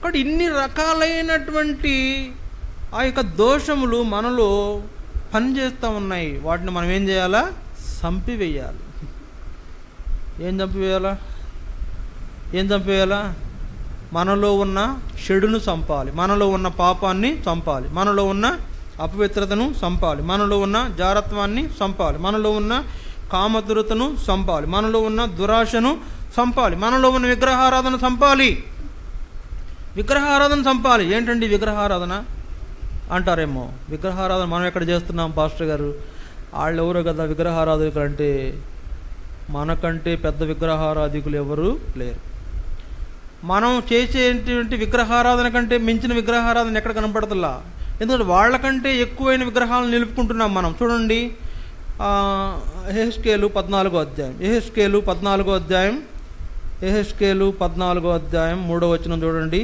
కాబట్టి ఇన్ని రకాలైనటువంటి ఆ యొక్క దోషములు మనలో పనిచేస్తూ ఉన్నాయి. వాటిని మనం ఏం చేయాలా? చంపివేయాలి. ఏం చంపివేయాలా? మనలో ఉన్న చెడును చంపాలి, మనలో ఉన్న పాపాన్ని చంపాలి, మనలో ఉన్న అపవిత్రతను చంపాలి, మనలో ఉన్న జారత్వాన్ని చంపాలి, మనలో ఉన్న కామదురతను చంపాలి, మనలో ఉన్న దురాశను చంపాలి, మనలో ఉన్న విగ్రహారాధన చంపాలి. విగ్రహారాధన చంపాలి. ఏంటండి విగ్రహారాధన అంటారేమో. విగ్రహారాధన మనం ఎక్కడ చేస్తున్నాం పాస్టర్ గారు? వాళ్ళు ఎవరో కదా విగ్రహారాధకులు అంటే. మనకంటే పెద్ద విగ్రహారాధికులు ఎవరు లేరు. మనం చేసేటువంటి విగ్రహారాధన కంటే మించిన విగ్రహారాధన ఎక్కడ కనపడతలా. ఎందుకంటే వాళ్ళకంటే ఎక్కువైన విగ్రహాలను నిలుపుకుంటున్నాం మనం. చూడండి, యెహెజ్కేలు 14వ అధ్యాయం, యెహెజ్కేలు 14వ అధ్యాయం 3వ వచనం చూడండి.